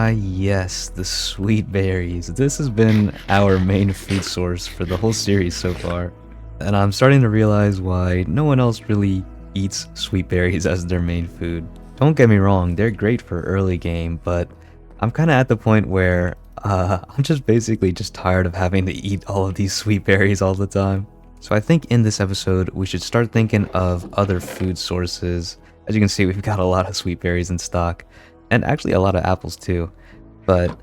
Ah, yes, the sweet berries. This has been our main food source for the whole series so far. And I'm starting to realize why no one else really eats sweet berries as their main food. Don't get me wrong, they're great for early game, but I'm kind of at the point where I'm just basically just tired of having to eat all of these sweet berries all the time. So I think in this episode, we should start thinking of other food sources. As you can see, we've got a lot of sweet berries in stock, and actually a lot of apples too. But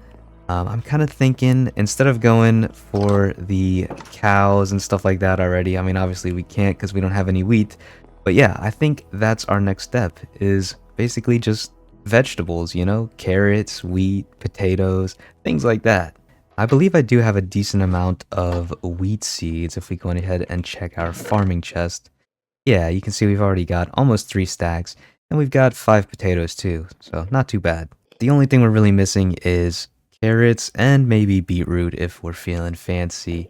I'm kind of thinking, instead of going for the cows and stuff like that already, I mean, obviously we can't because we don't have any wheat. But yeah, I think that's our next step, is basically just vegetables, you know? Carrots, wheat, potatoes, things like that. I believe I do have a decent amount of wheat seeds if we go ahead and check our farming chest. Yeah, you can see we've already got almost 3 stacks, and we've got 5 potatoes too, so not too bad. The only thing we're really missing is carrots and maybe beetroot if we're feeling fancy.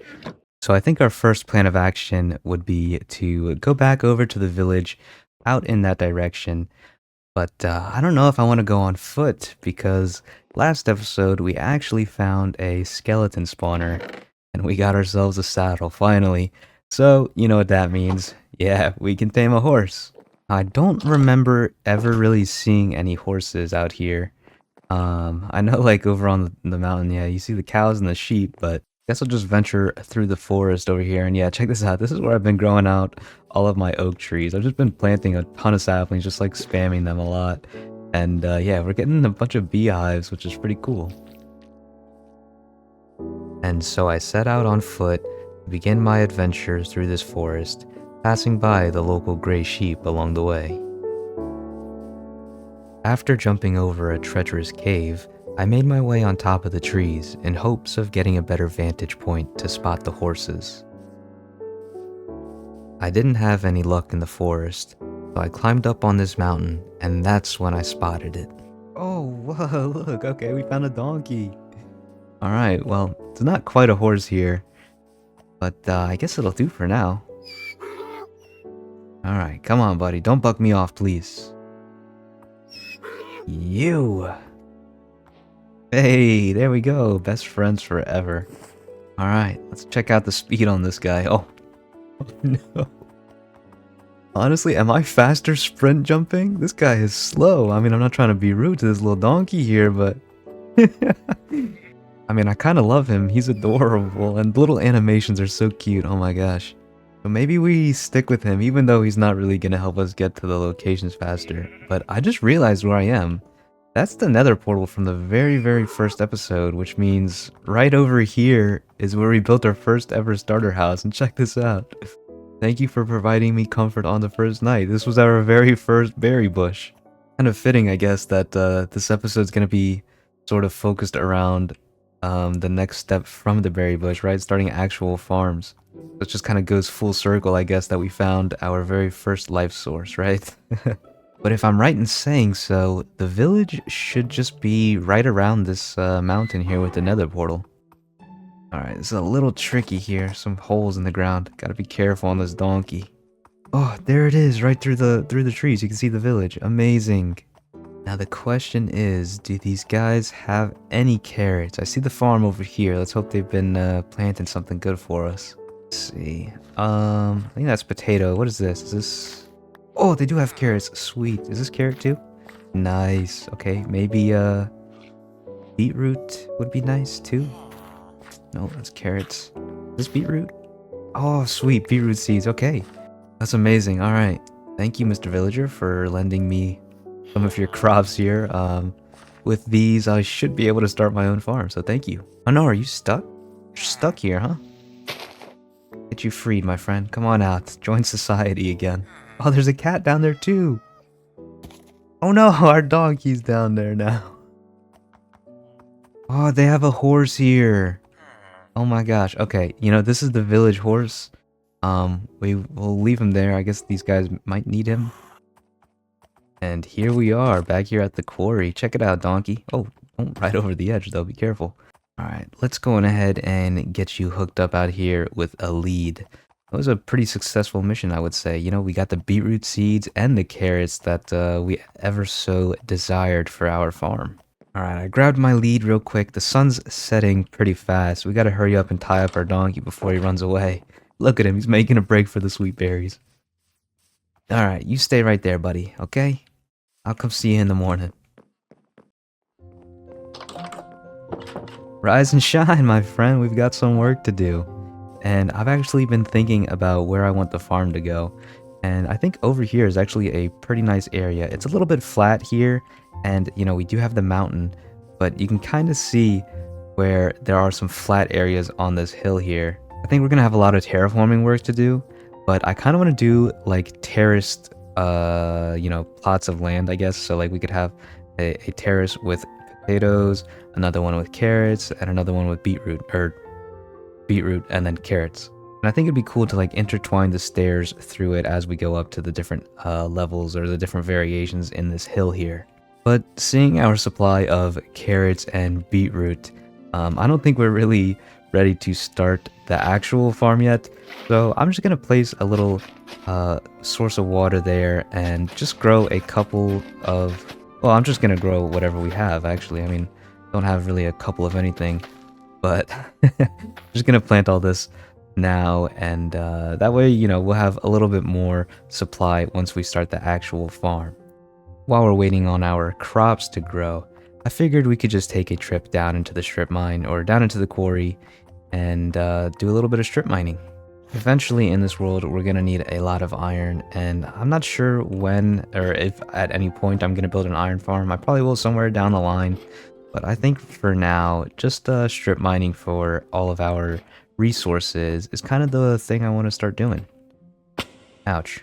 So I think our first plan of action would be to go back over to the village out in that direction. But I don't know if I want to go on foot because last episode we actually found a skeleton spawner and we got ourselves a saddle finally. So, you know what that means. Yeah, we can tame a horse. I don't remember ever really seeing any horses out here. I know like over on the mountain, yeah, you see the cows and the sheep, but I guess I'll just venture through the forest over here. And yeah, check this out. This is where I've been growing out all of my oak trees. I've just been planting a ton of saplings, just like spamming them a lot. And yeah, we're getting a bunch of beehives, which is pretty cool. And so I set out on foot to begin my adventures through this forest, passing by the local gray sheep along the way. After jumping over a treacherous cave, I made my way on top of the trees in hopes of getting a better vantage point to spot the horses. I didn't have any luck in the forest, so I climbed up on this mountain, and that's when I spotted it. Oh, whoa, look, okay, we found a donkey. Alright, well, it's not quite a horse here, but I guess it'll do for now. Alright, come on, buddy, don't buck me off, please. You! Hey, there we go. Best friends forever. Alright, let's check out the speed on this guy. Oh. Oh no. Honestly, am I faster sprint jumping? This guy is slow. I mean, I'm not trying to be rude to this little donkey here, but... I mean, I kind of love him. He's adorable, and the little animations are so cute. Oh my gosh. So maybe we stick with him, even though he's not really going to help us get to the locations faster. But I just realized where I am. That's the nether portal from the very first episode, which means right over here is where we built our first ever starter house, and check this out. Thank you for providing me comfort on the first night. This was our very first berry bush. Kind of fitting, I guess, that this episode's gonna be sort of focused around the next step from the berry bush, right? Starting actual farms. It just kind of goes full circle, I guess, that we found our very first life source, right? But if I'm right in saying so, the village should just be right around this mountain here with the nether portal. Alright, this is a little tricky here. Some holes in the ground. Gotta be careful on this donkey. Oh, there it is, right through the trees. You can see the village. Amazing. Now the question is, do these guys have any carrots? I see the farm over here. Let's hope they've been planting something good for us. Let's see. I think that's potato. What is this? Is this... Oh, they do have carrots. Sweet. Is this carrot too? Nice. Okay, maybe beetroot would be nice too. No, that's carrots. Is this beetroot? Oh, sweet. Beetroot seeds. Okay. That's amazing. All right. Thank you, Mr. Villager, for lending me some of your crops here. With these, I should be able to start my own farm, so thank you. Oh no, are you stuck? You're stuck here, huh? Get you freed, my friend. Come on out. Join society again. Oh, there's a cat down there too. Oh no, our donkey's down there now. Oh, they have a horse here. Oh my gosh. Okay, you know, this is the village horse. We will leave him there. I guess these guys might need him. And here we are, back here at the quarry. Check it out, donkey. Oh, don't ride over the edge though, be careful. Alright, let's go on ahead and get you hooked up out here with a lead. It was a pretty successful mission, I would say. You know, we got the beetroot seeds and the carrots that we ever so desired for our farm. Alright, I grabbed my lead real quick. The sun's setting pretty fast. We gotta hurry up and tie up our donkey before he runs away. Look at him, he's making a break for the sweet berries. Alright, you stay right there, buddy, okay? I'll come see you in the morning. Rise and shine, my friend. We've got some work to do. And I've actually been thinking about where I want the farm to go. And I think over here is actually a pretty nice area. It's a little bit flat here, and we do have the mountain, but you can kind of see where there are some flat areas on this hill here. I think we're gonna have a lot of terraforming work to do, but I kind of want to do like terraced, plots of land, I guess. So like we could have a terrace with potatoes, another one with carrots, and another one with beetroot, and then carrots. And I think it'd be cool to like intertwine the stairs through it as we go up to the different levels or the different variations in this hill here. But seeing our supply of carrots and beetroot, I don't think we're really ready to start the actual farm yet. So I'm just gonna place a little source of water there and just grow a couple of, well, I'm just gonna grow whatever we have actually. I mean, don't have really a couple of anything, but just gonna plant all this now, and that way, we'll have a little bit more supply once we start the actual farm. While we're waiting on our crops to grow, I figured we could just take a trip down into the strip mine or down into the quarry and do a little bit of strip mining. Eventually in this world, we're gonna need a lot of iron, and I'm not sure when or if at any point I'm gonna build an iron farm. I probably will somewhere down the line, but I think for now, just strip mining for all of our resources is kind of the thing I want to start doing. Ouch.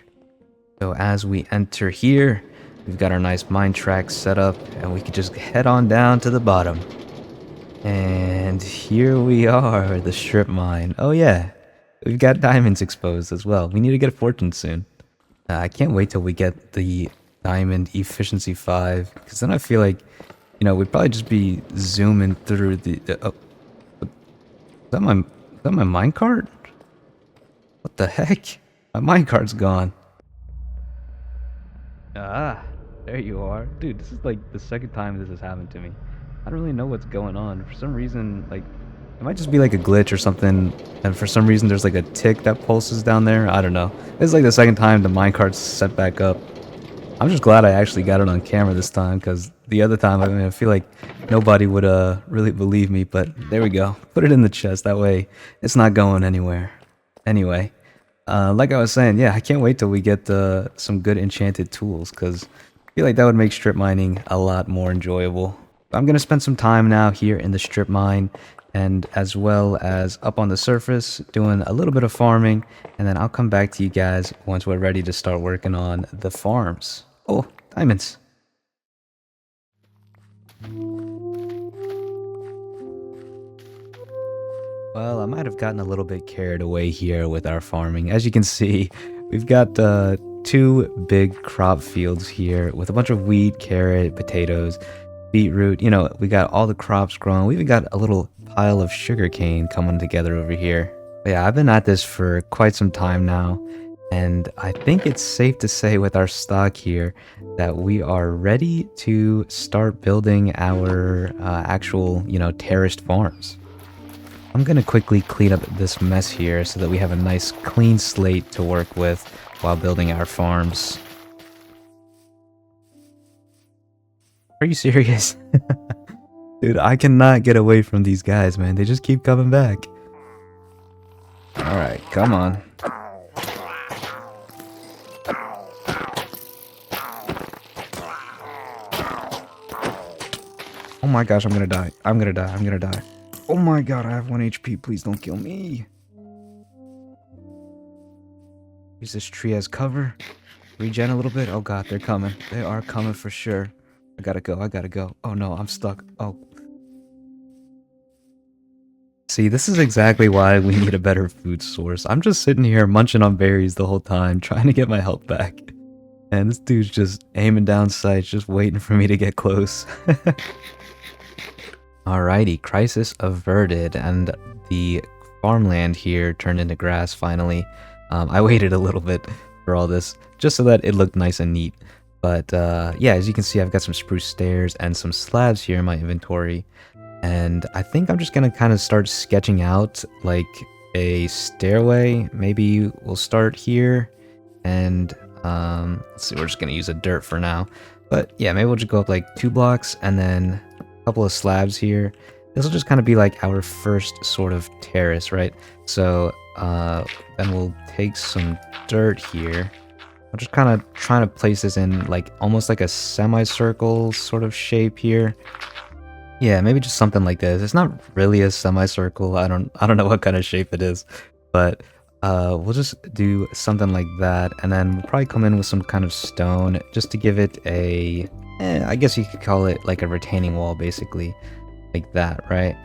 So as we enter here, we've got our nice mine track set up, and we can just head on down to the bottom. And here we are, the strip mine. Oh yeah, we've got diamonds exposed as well. We need to get a fortune soon. I can't wait till we get the diamond efficiency 5, because then I feel like, we'd probably just be zooming through the... oh, is that my minecart? What the heck? My minecart's gone. Ah, there you are. Dude, this is like the second time this has happened to me. I don't really know what's going on. For some reason, like, it might just be like a glitch or something, and for some reason there's like a tick that pulses down there. I don't know. It's like the second time the minecart's set back up. I'm just glad I actually got it on camera this time, because the other time, I feel like nobody would really believe me, but there we go. Put it in the chest, that way it's not going anywhere. Anyway, like I was saying, yeah, I can't wait till we get some good enchanted tools, because I feel like that would make strip mining a lot more enjoyable. I'm going to spend some time now here in the strip mine, and as well as up on the surface, doing a little bit of farming, and then I'll come back to you guys once we're ready to start working on the farms. Oh, diamonds. Well, I might have gotten a little bit carried away here with our farming. As you can see, we've got 2 big crop fields here with a bunch of wheat, carrot, potatoes, beetroot. We got all the crops growing. We even got a little pile of sugarcane coming together over here. But yeah, I've been at this for quite some time now, and I think it's safe to say with our stock here that we are ready to start building our actual, terraced farms. I'm gonna quickly clean up this mess here so that we have a nice clean slate to work with while building our farms. Are you serious? Dude, I cannot get away from these guys, man. They just keep coming back. Alright, come on. Oh my gosh, I'm gonna die. I'm gonna die. I'm gonna die. Oh my god, I have 1 HP. Please don't kill me. Use this tree as cover. Regen a little bit. Oh god, they're coming. They are coming for sure. I gotta go. I gotta go. Oh no, I'm stuck. Oh. See, this is exactly why we need a better food source. I'm just sitting here munching on berries the whole time, trying to get my health back. And this dude's just aiming down sights, just waiting for me to get close. Alrighty, crisis averted, and the farmland here turned into grass finally. I waited a little bit for all this, just so that it looked nice and neat. But yeah, as you can see, I've got some spruce stairs and some slabs here in my inventory. And I think I'm just gonna kind of start sketching out like a stairway. Maybe we'll start here and let's see, we're just gonna use a dirt for now. But yeah, maybe we'll just go up like 2 blocks and then a couple of slabs here. This will just kind of be like our first sort of terrace, right? So then we'll take some dirt here. I'm just kind of trying to place this in like almost like a semicircle sort of shape here. Yeah, maybe just something like this. It's not really a semicircle. I don't know what kind of shape it is, but we'll just do something like that, and then we'll probably come in with some kind of stone just to give it a, I guess you could call it like a retaining wall, basically, like that, right?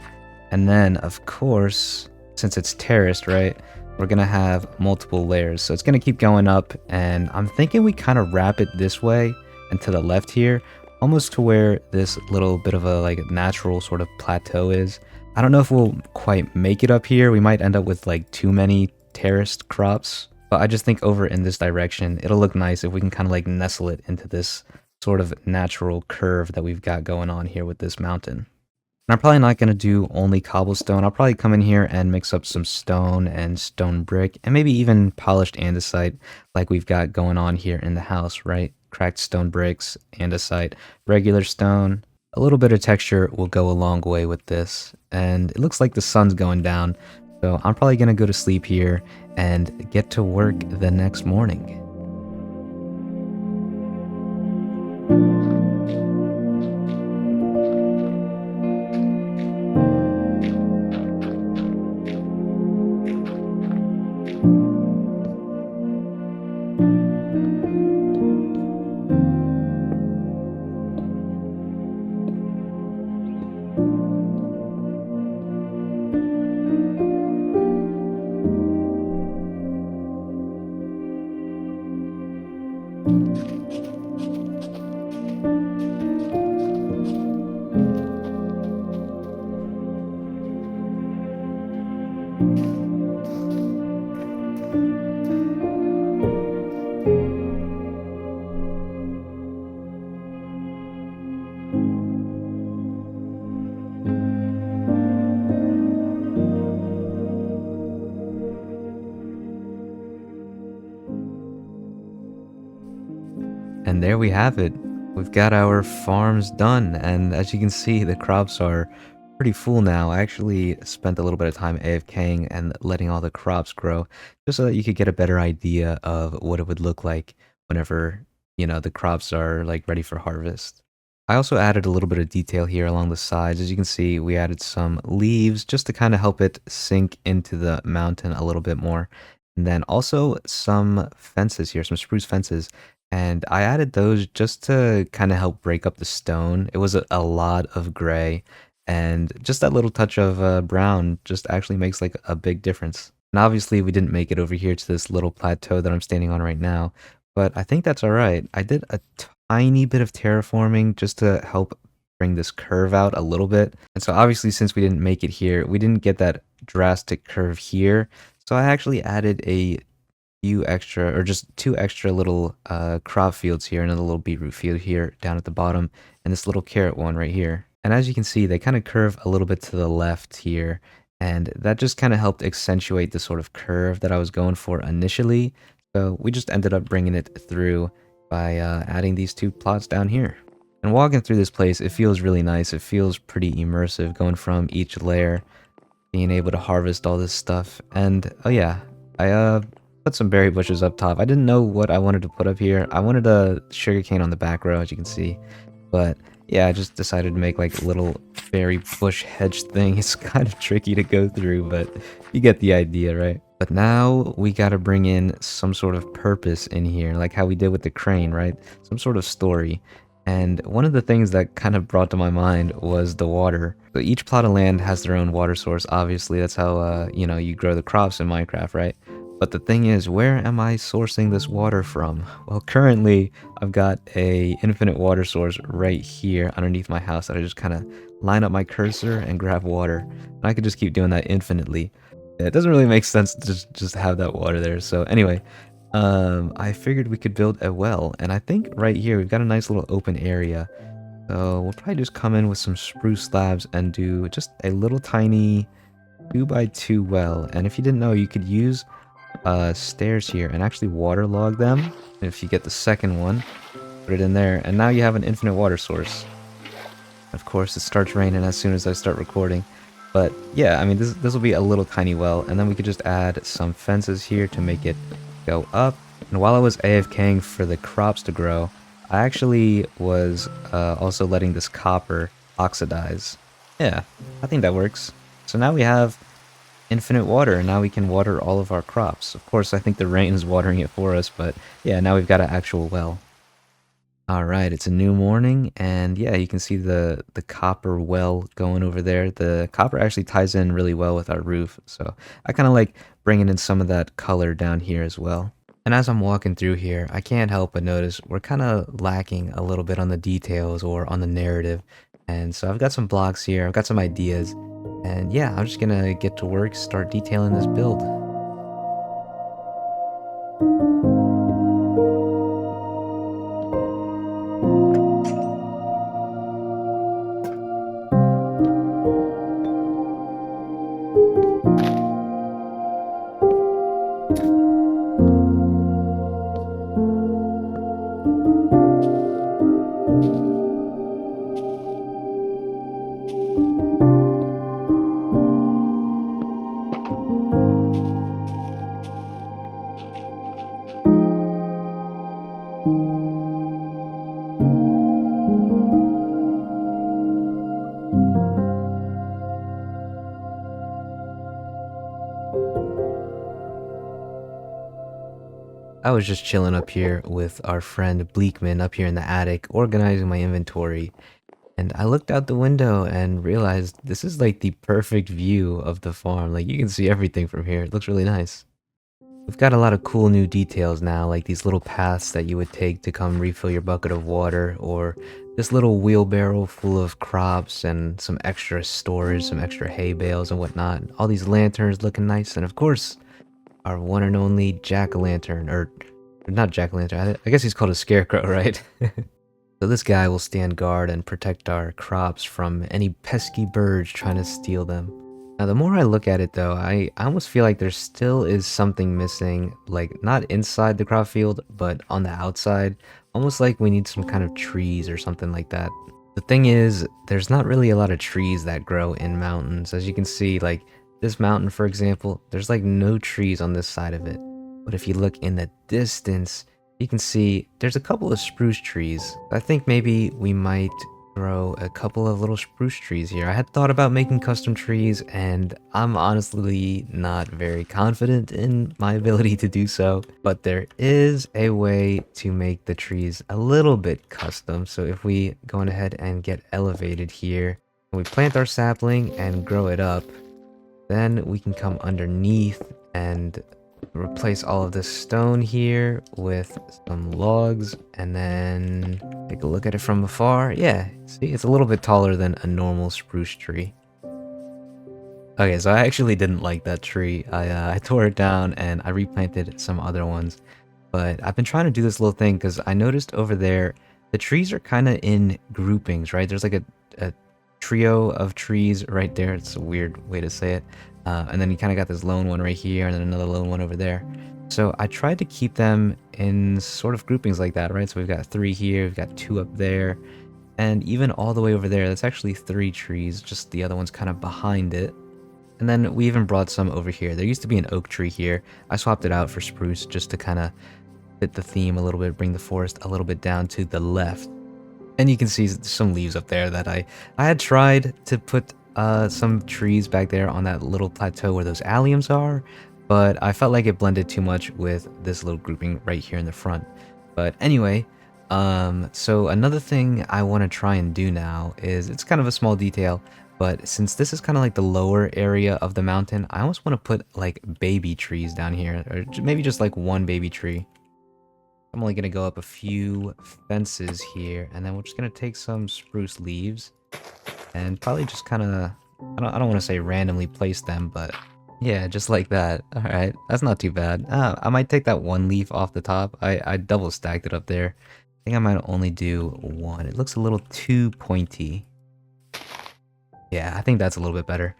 And then, of course, since it's terraced, right, we're gonna have multiple layers, so it's gonna keep going up, and I'm thinking we kind of wrap it this way and to the left here, almost to where this little bit of a like natural sort of plateau is. I don't know if we'll quite make it up here. We might end up with like too many terraced crops, but I just think over in this direction, it'll look nice if we can kind of like nestle it into this sort of natural curve that we've got going on here with this mountain. And I'm probably not going to do only cobblestone. I'll probably come in here and mix up some stone and stone brick and maybe even polished andesite like we've got going on here in the house, right? Cracked stone bricks, andesite, regular stone. A little bit of texture will go a long way with this. And it looks like the sun's going down, so I'm probably going to go to sleep here and get to work the next morning. And there we have it. We've got our farms done, and as you can see, the crops are pretty full now. I actually spent a little bit of time AFKing and letting all the crops grow, just so that you could get a better idea of what it would look like whenever, the crops are like ready for harvest. I also added a little bit of detail here along the sides. As you can see, we added some leaves just to kind of help it sink into the mountain a little bit more. And then also some fences here, some spruce fences. And I added those just to kind of help break up the stone. It was a lot of gray, and just that little touch of brown just actually makes like a big difference. And obviously we didn't make it over here to this little plateau that I'm standing on right now, but I think that's all right. I did a tiny bit of terraforming just to help bring this curve out a little bit. And so obviously since we didn't make it here, we didn't get that drastic curve here. So I actually added a few extra, or just 2 extra little crop fields here, another little beetroot field here down at the bottom, and this little carrot one right here. And as you can see, they kind of curve a little bit to the left here, and that just kind of helped accentuate the sort of curve that I was going for initially. So we just ended up bringing it through by adding these 2 plots down here. And walking through this place, it feels really nice. It feels pretty immersive going from each layer, being able to harvest all this stuff. And oh yeah, I put some berry bushes up top. I didn't know what I wanted to put up here. I wanted a sugarcane on the back row, as you can see. But yeah, I just decided to make like a little berry bush hedge thing. It's kind of tricky to go through, but you get the idea, right? But now we gotta bring in some sort of purpose in here, like how we did with the crane, right? Some sort of story. And one of the things that kind of brought to my mind was the water. So each plot of land has their own water source, obviously. That's how, you grow the crops in Minecraft, right? But the thing is, where am I sourcing this water from? Well, currently, I've got a infinite water source right here underneath my house that I just kind of line up my cursor and grab water. And I could just keep doing that infinitely. Yeah, it doesn't really make sense to just have that water there. So anyway, I figured we could build a well, and I think right here we've got a nice little open area. So we'll probably just come in with some spruce slabs and do just a little tiny 2x2 well. And if you didn't know, you could use stairs here and actually waterlog them. If you get the second one, put it in there, and now you have an infinite water source. Of course, it starts raining as soon as I start recording. But yeah, I mean, this will be a little tiny well, and then we could just add some fences here to make it go up. And while I was AFKing for the crops to grow, I actually was also letting this copper oxidize. Yeah, I think that works. So now we have infinite water, and now we can water all of our crops. Of course, I think the rain is watering it for us, but yeah, now we've got an actual well. Alright, it's a new morning, and yeah, you can see the copper well going over there. The copper actually ties in really well with our roof, so I kind of like bringing in some of that color down here as well. And as I'm walking through here, I can't help but notice we're kind of lacking a little bit on the details or on the narrative. And so I've got some blocks here, I've got some ideas, and yeah, I'm just gonna get to work, start detailing this build. I was just chilling up here with our friend Bleakman up here in the attic, organizing my inventory, and I looked out the window and realized this is like the perfect view of the farm. Like you can see everything from here. It looks really nice. We've got a lot of cool new details now, like these little paths that you would take to come refill your bucket of water, or this little wheelbarrow full of crops and some extra storage, some extra hay bales and whatnot. All these lanterns looking nice, and of course, our one and only jack-o'-lantern, or not jack-o'-lantern, I guess he's called a scarecrow, right? So this guy will stand guard and protect our crops from any pesky birds trying to steal them. Now, the more I look at it though, I almost feel like there still is something missing, like not inside the crop field, but on the outside. Almost like we need some kind of trees or something like that. The thing is, there's not really a lot of trees that grow in mountains. As you can see, like this mountain, for example, there's like no trees on this side of it. But if you look in the distance, you can see there's a couple of spruce trees. I think maybe we might grow a couple of little spruce trees here. I had thought about making custom trees, and I'm honestly not very confident in my ability to do so. But there is a way to make the trees a little bit custom. So if we go on ahead and get elevated here, we plant our sapling and grow it up, then we can come underneath and replace all of this stone here with some logs, and then take a look at it from afar. Yeah, see, it's a little bit taller than a normal spruce tree. Okay, so I actually didn't like that tree. I tore it down and I replanted some other ones. But I've been trying to do this little thing because I noticed over there, the trees are kind of in groupings, right? There's like a trio of trees right there. It's a weird way to say it. And then you kind of got this lone one right here and then another lone one over there. So I tried to keep them in sort of groupings like that, right? So we've got 3 here, we've got 2 up there, and even all the way over there, that's actually 3 trees, just the other one's kind of behind it. And then we even brought some over here. There used to be an oak tree here. I swapped it out for spruce just to kind of fit the theme a little bit, bring the forest a little bit down to the left. And you can see some leaves up there that I had tried to put some trees back there on that little plateau where those alliums are, but I felt like it blended too much with this little grouping right here in the front. But anyway, so another thing I want to try and do now is, it's kind of a small detail, but since this is kind of like the lower area of the mountain, I almost want to put like baby trees down here, or maybe just like one baby tree. I'm only going to go up a few fences here, and then we're just going to take some spruce leaves and probably just kind of, I don't want to say randomly place them, but Yeah, just like that. Alright, that's not too bad. I might take that one leaf off the top. I double stacked it up there. I think I might only do one. It looks a little too pointy. Yeah, I think that's a little bit better.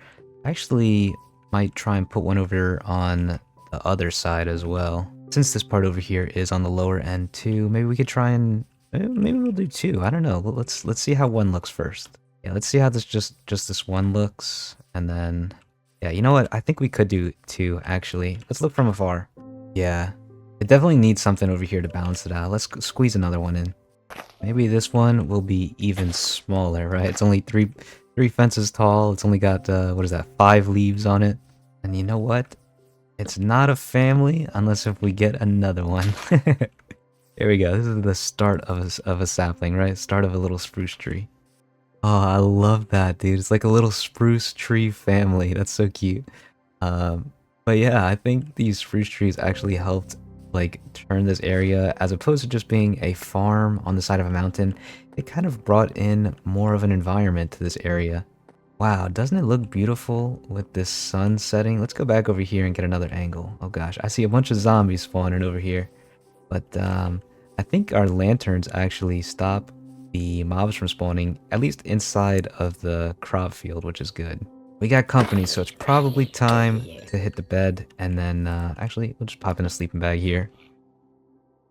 I actually might try and put one over on the other side as well. Since this part over here is on the lower end too, maybe we could try and maybe we'll do two. I don't know. Let's see how one looks first. Yeah, let's see how this just this one looks, and then yeah, you know what? I think we could do two actually. Let's look from afar. Yeah, it definitely needs something over here to balance it out. Let's squeeze another one in. Maybe this one will be even smaller, right? It's only three fences tall. It's only got what is that? 5 leaves on it. And you know what? It's not a family unless if we get another one. Here we go. This is the start of a sapling, right? Start of a little spruce tree. Oh, I love that, dude. It's like a little spruce tree family. That's so cute. But yeah, I think these spruce trees actually helped like turn this area, as opposed to just being a farm on the side of a mountain, it kind of brought in more of an environment to this area. Wow, doesn't it look beautiful with this sun setting? Let's go back over here and get another angle. Oh gosh, I see a bunch of zombies spawning over here. But I think our lanterns actually stop the mobs from spawning, at least inside of the crop field, which is good. We got company, so it's probably time to hit the bed, and then actually, we'll just pop in a sleeping bag here.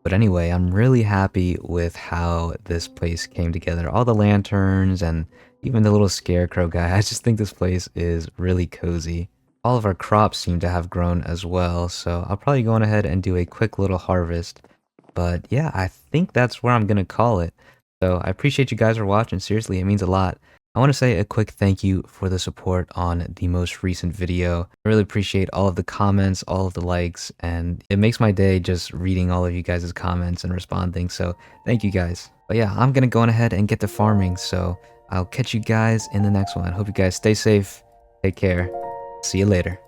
But anyway, I'm really happy with how this place came together. All the lanterns and even the little scarecrow guy. I just think this place is really cozy. All of our crops seem to have grown as well, so I'll probably go on ahead and do a quick little harvest. But yeah, I think that's where I'm gonna call it. So I appreciate you guys for watching. Seriously, it means a lot. I want to say a quick thank you for the support on the most recent video. I really appreciate all of the comments, all of the likes, and it makes my day just reading all of you guys' comments and responding. So thank you guys. But yeah, I'm gonna go on ahead and get to farming. So I'll catch you guys in the next one. Hope you guys stay safe. Take care. See you later.